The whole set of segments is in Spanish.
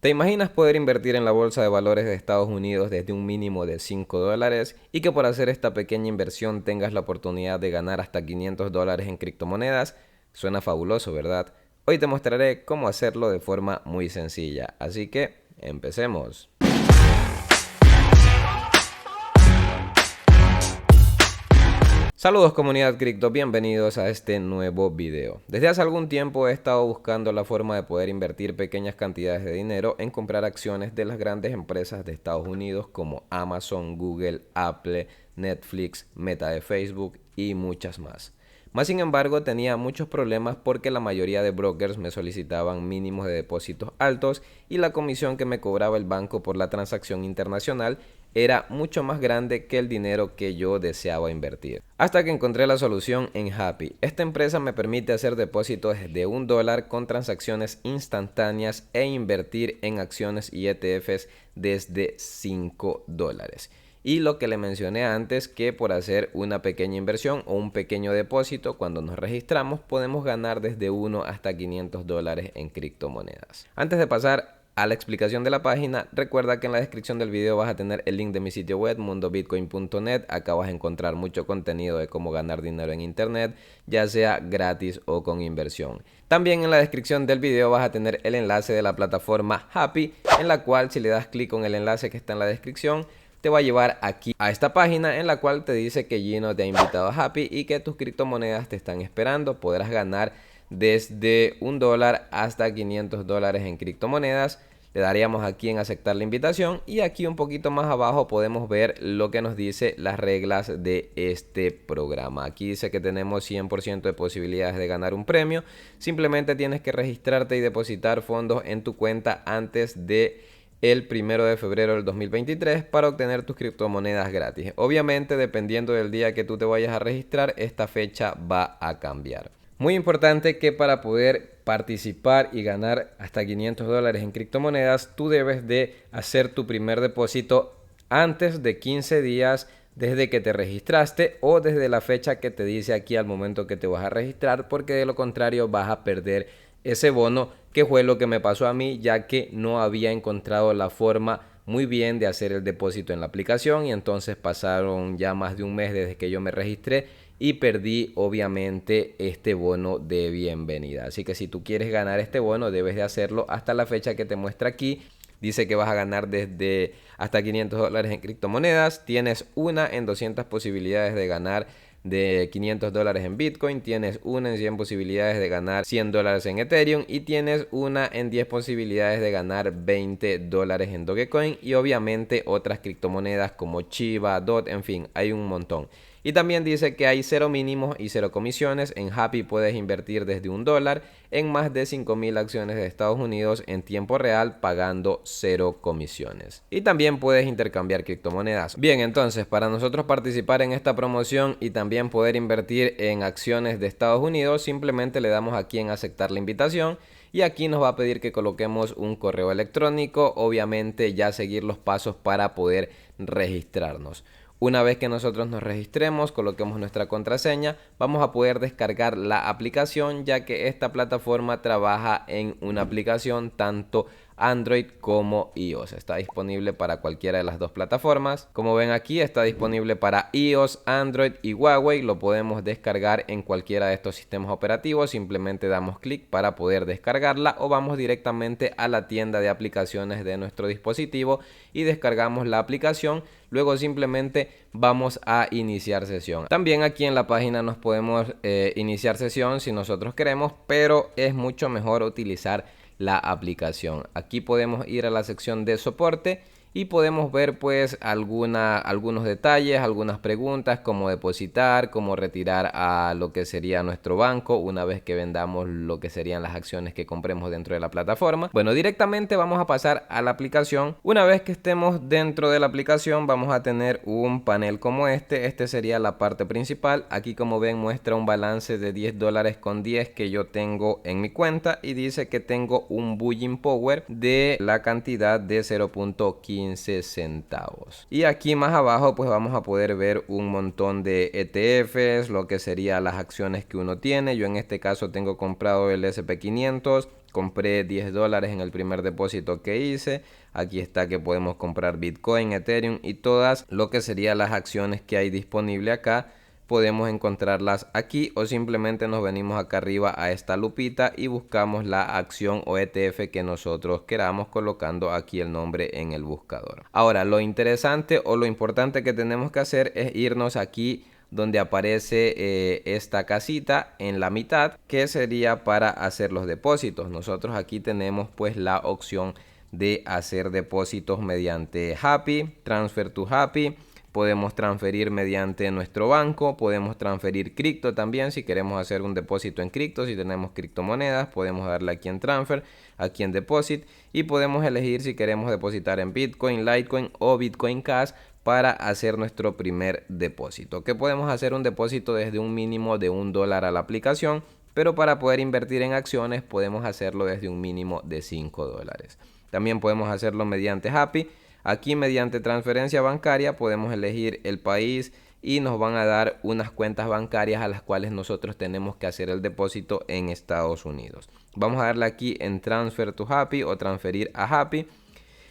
¿Te imaginas poder invertir en la bolsa de valores de Estados Unidos desde un mínimo de $5 y que por hacer esta pequeña inversión tengas la oportunidad de ganar hasta $500 en criptomonedas? Suena fabuloso, ¿verdad? Hoy te mostraré cómo hacerlo de forma muy sencilla, así que empecemos. Saludos comunidad cripto, bienvenidos a este nuevo video. Desde hace algún tiempo he estado buscando la forma de poder invertir pequeñas cantidades de dinero en comprar acciones de las grandes empresas de Estados Unidos como Amazon, Google, Apple, Netflix, Meta de Facebook y muchas más. Sin embargo, tenía muchos problemas porque la mayoría de brokers me solicitaban mínimos de depósitos altos y la comisión que me cobraba el banco por la transacción internacional era mucho más grande que el dinero que yo deseaba invertir. Hasta que encontré la solución en Happy. Esta empresa me permite hacer depósitos de $1 con transacciones instantáneas e invertir en acciones y ETFs desde $5. Y lo que le mencioné antes, que por hacer una pequeña inversión o un pequeño depósito cuando nos registramos podemos ganar desde 1 hasta $500 en criptomonedas. Antes de pasar a la explicación de la página, recuerda que en la descripción del video vas a tener el link de mi sitio web mundobitcoin.net. Acá vas a encontrar mucho contenido de cómo ganar dinero en internet, ya sea gratis o con inversión. También en la descripción del video vas a tener el enlace de la plataforma Happy, en la cual si le das clic con el enlace que está en la descripción, te va a llevar aquí a esta página en la cual te dice que Gino te ha invitado a Happy y que tus criptomonedas te están esperando. Podrás ganar desde $1 hasta $500 en criptomonedas. Le daríamos aquí en aceptar la invitación y aquí un poquito más abajo podemos ver lo que nos dice las reglas de este programa. Aquí dice que tenemos 100% de posibilidades de ganar un premio. Simplemente tienes que registrarte y depositar fondos en tu cuenta antes de el 1 de febrero del 2023 para obtener tus criptomonedas gratis. Obviamente, dependiendo del día que tú te vayas a registrar, esta fecha va a cambiar. Muy importante que para poder participar y ganar hasta $500 en criptomonedas, tú debes de hacer tu primer depósito antes de 15 días desde que te registraste o desde la fecha que te dice aquí al momento que te vas a registrar, porque de lo contrario vas a perder ese bono, que fue lo que me pasó a mí, ya que no había encontrado la forma muy bien de hacer el depósito en la aplicación y entonces pasaron ya más de un mes desde que yo me registré y perdí obviamente este bono de bienvenida. Así que si tú quieres ganar este bono debes de hacerlo hasta la fecha que te muestra aquí. Dice que vas a ganar desde hasta $500 en criptomonedas. Tienes una en 200 posibilidades de ganar de $500 en Bitcoin, tienes una en 100 posibilidades de ganar $100 en Ethereum y tienes una en 10 posibilidades de ganar $20 en Dogecoin y obviamente otras criptomonedas como Chiva, DOT, en fin, hay un montón. Y también dice que hay 0 mínimos y 0 comisiones. En Happy puedes invertir desde $1 en más de 5.000 acciones de Estados Unidos en tiempo real pagando 0 comisiones. Y también puedes intercambiar criptomonedas. Bien, entonces para nosotros participar en esta promoción y también poder invertir en acciones de Estados Unidos, simplemente le damos aquí en aceptar la invitación. Y aquí nos va a pedir que coloquemos un correo electrónico, obviamente ya seguir los pasos para poder registrarnos. Una vez que nosotros nos registremos, coloquemos nuestra contraseña, vamos a poder descargar la aplicación, ya que esta plataforma trabaja en una aplicación tanto Android como iOS. Está disponible para cualquiera de las dos plataformas. Como ven aquí, está disponible para iOS, Android y Huawei. Lo podemos descargar en cualquiera de estos sistemas operativos. Simplemente damos clic para poder descargarla o vamos directamente a la tienda de aplicaciones de nuestro dispositivo y descargamos la aplicación. Luego simplemente vamos a iniciar sesión. También aquí en la página nos podemos iniciar sesión si nosotros queremos, pero es mucho mejor utilizar la aplicación. Aquí podemos ir a la sección de soporte y podemos ver pues algunos detalles, algunas preguntas, como depositar, cómo retirar a lo que sería nuestro banco una vez que vendamos lo que serían las acciones que compremos dentro de la plataforma. Bueno, directamente vamos a pasar a la aplicación. Una vez que estemos dentro de la aplicación vamos a tener un panel como este sería la parte principal. Aquí como ven muestra un balance de $10.10 que yo tengo en mi cuenta y dice que tengo un bullion power de la cantidad de 0.15 15 centavos. Y aquí más abajo pues vamos a poder ver un montón de ETFs, lo que serían las acciones que uno tiene. Yo en este caso tengo comprado el SP500. Compré $10 en el primer depósito que hice. Aquí está que podemos comprar Bitcoin, Ethereum y todas lo que serían las acciones que hay disponible acá. Podemos encontrarlas aquí o simplemente nos venimos acá arriba a esta lupita y buscamos la acción o ETF que nosotros queramos, colocando aquí el nombre en el buscador. Ahora, lo interesante o lo importante que tenemos que hacer es irnos aquí donde aparece esta casita en la mitad, que sería para hacer los depósitos. Nosotros aquí tenemos pues la opción de hacer depósitos mediante Happy, Transfer to Happy. Podemos transferir mediante nuestro banco, podemos transferir cripto también si queremos hacer un depósito en cripto. Si tenemos criptomonedas, podemos darle aquí en Transfer, aquí en Deposit, y podemos elegir si queremos depositar en Bitcoin, Litecoin o Bitcoin Cash para hacer nuestro primer depósito. Que podemos hacer un depósito desde un mínimo de $1 a la aplicación, pero para poder invertir en acciones podemos hacerlo desde un mínimo de $5. También podemos hacerlo mediante Happy. Aquí mediante transferencia bancaria podemos elegir el país y nos van a dar unas cuentas bancarias a las cuales nosotros tenemos que hacer el depósito en Estados Unidos. Vamos a darle aquí en Transfer to Happy o transferir a Happy.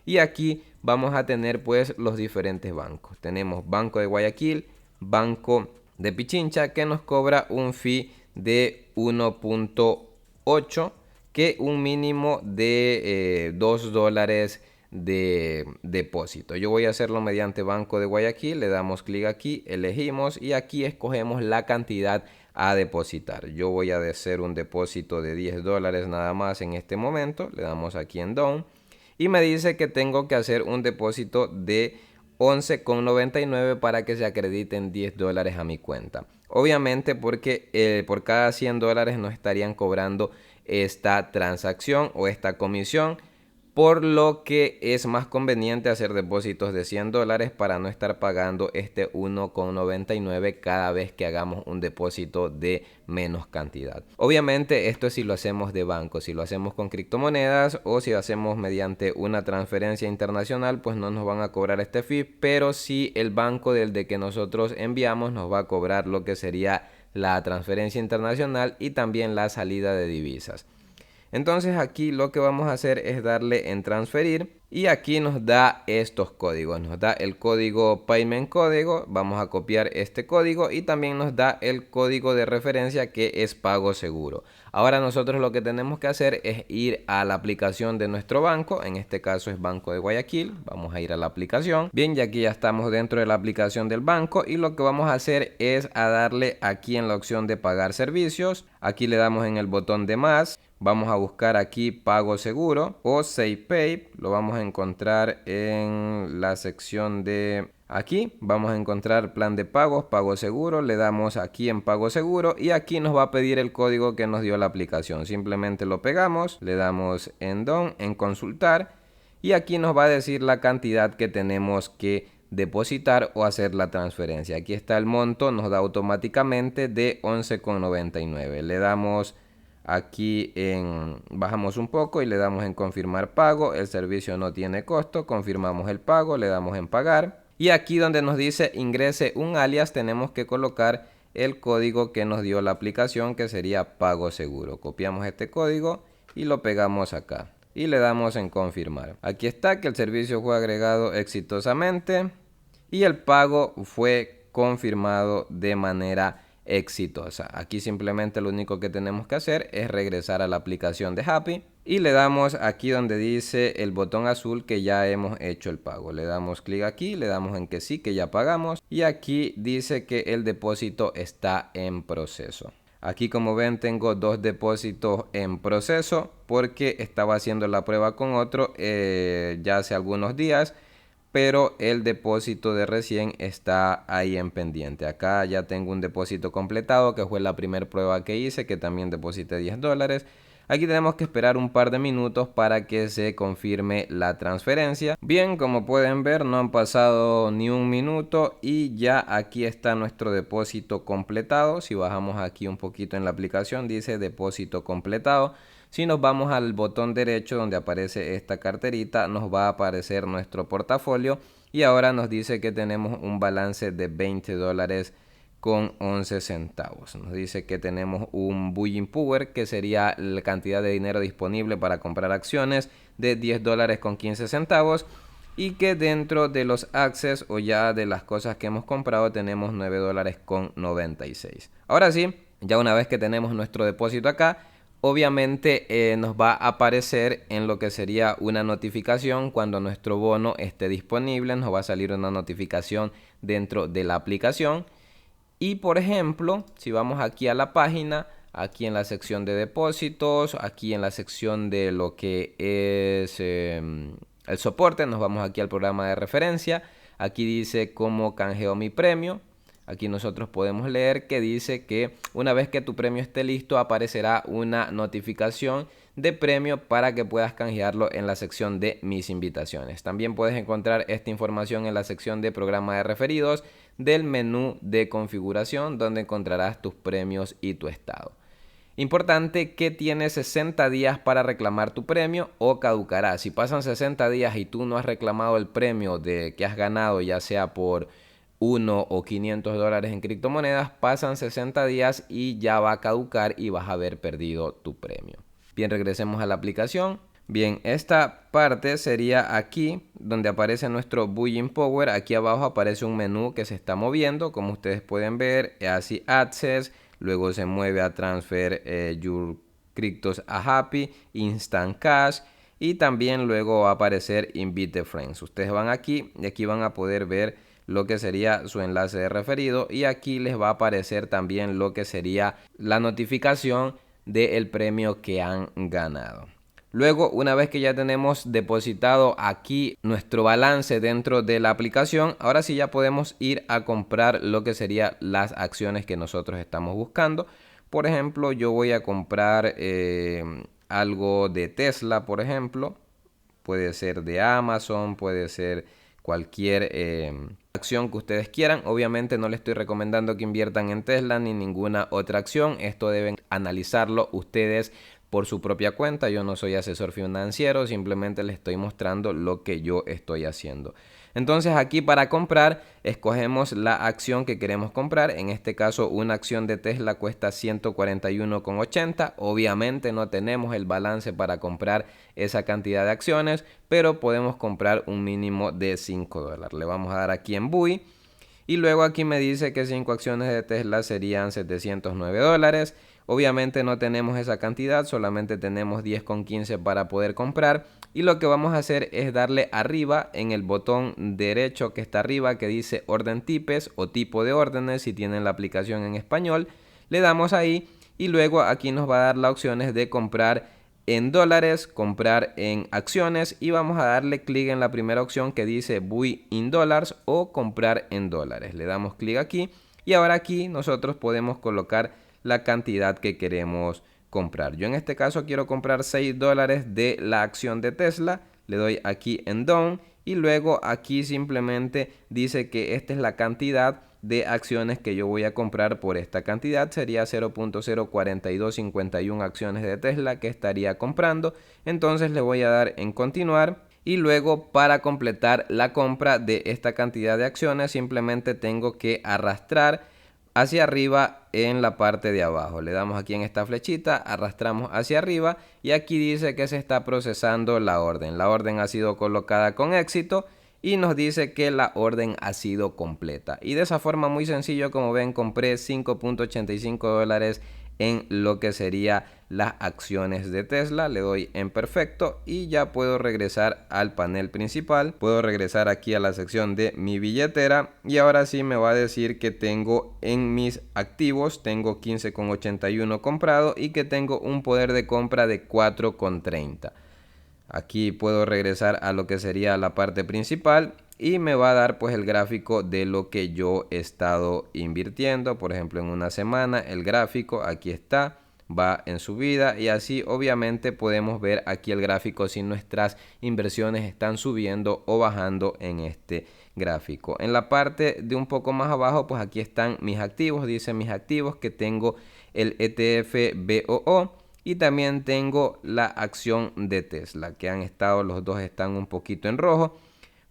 Y aquí vamos a tener pues los diferentes bancos. Tenemos Banco de Guayaquil, Banco de Pichincha, que nos cobra un fee de 1.8, que un mínimo de $2 de depósito. Yo voy a hacerlo mediante Banco de Guayaquil. Le damos clic aquí, elegimos y aquí escogemos la cantidad a depositar. Yo voy a hacer un depósito de $10 nada más en este momento. Le damos aquí en Done y me dice que tengo que hacer un depósito de 11,99 para que se acrediten $10 a mi cuenta. Obviamente porque por cada $100 nos estarían cobrando esta transacción o esta comisión, por lo que es más conveniente hacer depósitos de $100 para no estar pagando este 1,99 cada vez que hagamos un depósito de menos cantidad. Obviamente esto es si lo hacemos de banco. Si lo hacemos con criptomonedas o si lo hacemos mediante una transferencia internacional, pues no nos van a cobrar este fee, pero si el banco del de que nosotros enviamos nos va a cobrar lo que sería la transferencia internacional y también la salida de divisas. Entonces aquí lo que vamos a hacer es darle en transferir y aquí nos da estos códigos. Nos da el código Payment Código, vamos a copiar este código y también nos da el código de referencia que es Pago Seguro. Ahora nosotros lo que tenemos que hacer es ir a la aplicación de nuestro banco, en este caso es Banco de Guayaquil. Vamos a ir a la aplicación. Bien, y aquí ya estamos dentro de la aplicación del banco y lo que vamos a hacer es a darle aquí en la opción de pagar servicios. Aquí le damos en el botón de más. Vamos a buscar aquí Pago Seguro o SafePay. Lo vamos a encontrar en la sección de aquí. Vamos a encontrar plan de pagos, Pago Seguro. Le damos aquí en Pago Seguro y aquí nos va a pedir el código que nos dio la aplicación. Simplemente lo pegamos, le damos en Done, en Consultar y aquí nos va a decir la cantidad que tenemos que depositar o hacer la transferencia. Aquí está el monto, nos da automáticamente de 11,99. Le damos aquí bajamos un poco y le damos en confirmar pago. El servicio no tiene costo. Confirmamos el pago, le damos en pagar. Y aquí donde nos dice ingrese un alias, tenemos que colocar el código que nos dio la aplicación, que sería Pago Seguro. Copiamos este código y lo pegamos acá. Y le damos en confirmar. Aquí está que el servicio fue agregado exitosamente. Y el pago fue confirmado de manera exitosa. Aquí simplemente lo único que tenemos que hacer es regresar a la aplicación de Happy y le damos aquí donde dice el botón azul que ya hemos hecho el pago. Le damos clic aquí, le damos en que sí, que ya pagamos y aquí dice que el depósito está en proceso. Aquí como ven tengo dos depósitos en proceso porque estaba haciendo la prueba con otro ya hace algunos días, pero el depósito de recién está ahí en pendiente. Acá ya tengo un depósito completado que fue la primera prueba que hice, que también deposité $10. Aquí tenemos que esperar un par de minutos para que se confirme la transferencia. Bien, como pueden ver no han pasado ni un minuto y ya aquí está nuestro depósito completado. Si bajamos aquí un poquito en la aplicación dice depósito completado. Si nos vamos al botón derecho donde aparece esta carterita, nos va a aparecer nuestro portafolio y ahora nos dice que tenemos un balance de $20 con 11 centavos. Nos dice que tenemos un buying power, que sería la cantidad de dinero disponible para comprar acciones, de $10 con 15 centavos, y que dentro de los access o ya de las cosas que hemos comprado tenemos $9 con 96. Ahora sí, ya una vez que tenemos nuestro depósito acá, obviamente nos va a aparecer en lo que sería una notificación cuando nuestro bono esté disponible. Nos va a salir una notificación dentro de la aplicación. Y por ejemplo, si vamos aquí a la página, aquí en la sección de depósitos, aquí en la sección de lo que es el soporte, nos vamos aquí al programa de referencia. Aquí dice cómo canjeo mi premio. Aquí nosotros podemos leer que dice que una vez que tu premio esté listo, aparecerá una notificación de premio para que puedas canjearlo en la sección de mis invitaciones. También puedes encontrar esta información en la sección de programa de referidos del menú de configuración, donde encontrarás tus premios y tu estado. Importante que tienes 60 días para reclamar tu premio o caducará. Si pasan 60 días y tú no has reclamado el premio de que has ganado, ya sea por 1 o $500 en criptomonedas, pasan 60 días y ya va a caducar y vas a haber perdido tu premio. Bien, regresemos a la aplicación. Bien, esta parte sería aquí donde aparece nuestro Buying Power. Aquí abajo aparece un menú que se está moviendo, como ustedes pueden ver, así Access, luego se mueve a Transfer Your Cryptos a Happy, Instant Cash, y también luego va a aparecer Invite Friends. Ustedes van aquí y aquí van a poder ver lo que sería su enlace de referido, y aquí les va a aparecer también lo que sería la notificación del premio que han ganado. Luego, una vez que ya tenemos depositado aquí nuestro balance dentro de la aplicación, ahora sí ya podemos ir a comprar lo que serían las acciones que nosotros estamos buscando. Por ejemplo, yo voy a comprar algo de Tesla, por ejemplo. Puede ser de Amazon, puede ser cualquier acción que ustedes quieran. Obviamente no les estoy recomendando que inviertan en Tesla ni ninguna otra acción. Esto deben analizarlo ustedes por su propia cuenta. Yo no soy asesor financiero, simplemente les estoy mostrando lo que yo estoy haciendo. Entonces aquí para comprar escogemos la acción que queremos comprar. En este caso una acción de Tesla cuesta 141,80. Obviamente no tenemos el balance para comprar esa cantidad de acciones, pero podemos comprar un mínimo de $5. Le vamos a dar aquí en Buy. Y luego aquí me dice que 5 acciones de Tesla serían $709. Obviamente no tenemos esa cantidad, solamente tenemos 10,15 para poder comprar. Y lo que vamos a hacer es darle arriba en el botón derecho que está arriba, que dice orden tipes o tipo de órdenes, si tienen la aplicación en español. Le damos ahí y luego aquí nos va a dar las opciones de comprar en dólares, comprar en acciones, y vamos a darle clic en la primera opción que dice Buy in Dollars o comprar en dólares. Le damos clic aquí y ahora aquí nosotros podemos colocar la cantidad que queremos comprar. Yo en este caso quiero comprar $6 de la acción de Tesla. Le doy aquí en Done y luego aquí simplemente dice que esta es la cantidad de acciones que yo voy a comprar. Por esta cantidad sería 0.04251 acciones de Tesla que estaría comprando. Entonces le voy a dar en continuar y luego para completar la compra de esta cantidad de acciones simplemente tengo que arrastrar hacia arriba en la parte de abajo. Le damos aquí en esta flechita, arrastramos hacia arriba y aquí dice que se está procesando la orden. La orden ha sido colocada con éxito y nos dice que la orden ha sido completa. Y de esa forma muy sencillo, como ven, compré $5.85 en lo que sería las acciones de Tesla. Le doy en perfecto y ya puedo regresar al panel principal. Puedo regresar aquí a la sección de mi billetera y ahora sí me va a decir que tengo en mis activos, tengo 15,81 comprado y que tengo un poder de compra de 4,30. Aquí puedo regresar a lo que sería la parte principal y me va a dar pues el gráfico de lo que yo he estado invirtiendo. Por ejemplo, en una semana el gráfico aquí está, va en subida, y así obviamente podemos ver aquí el gráfico si nuestras inversiones están subiendo o bajando en este gráfico. En la parte de un poco más abajo pues aquí están mis activos. Dice mis activos que tengo el ETF BOO, y también tengo la acción de Tesla, que los dos están un poquito en rojo.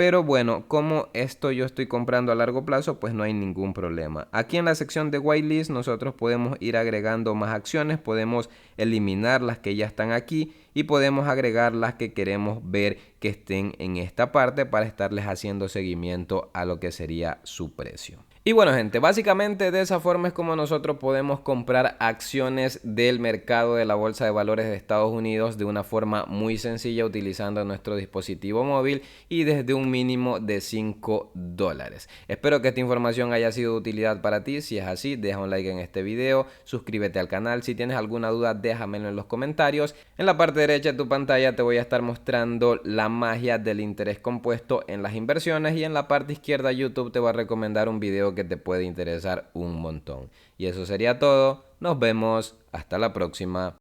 Pero bueno, como esto yo estoy comprando a largo plazo, pues no hay ningún problema. Aquí en la sección de whitelist nosotros podemos ir agregando más acciones, podemos eliminar las que ya están aquí y podemos agregar las que queremos ver que estén en esta parte para estarles haciendo seguimiento a lo que sería su precio. Y bueno, gente, básicamente de esa forma es como nosotros podemos comprar acciones del mercado de la bolsa de valores de Estados Unidos de una forma muy sencilla utilizando nuestro dispositivo móvil y desde un mínimo de $5. Espero que esta información haya sido de utilidad para ti. Si es así, deja un like en este video, suscríbete al canal. Si tienes alguna duda, déjamelo en los comentarios. En la parte derecha de tu pantalla te voy a estar mostrando la magia del interés compuesto en las inversiones y en la parte izquierda YouTube te va a recomendar un video que te puede interesar un montón. Y eso sería todo. Nos vemos. Hasta la próxima.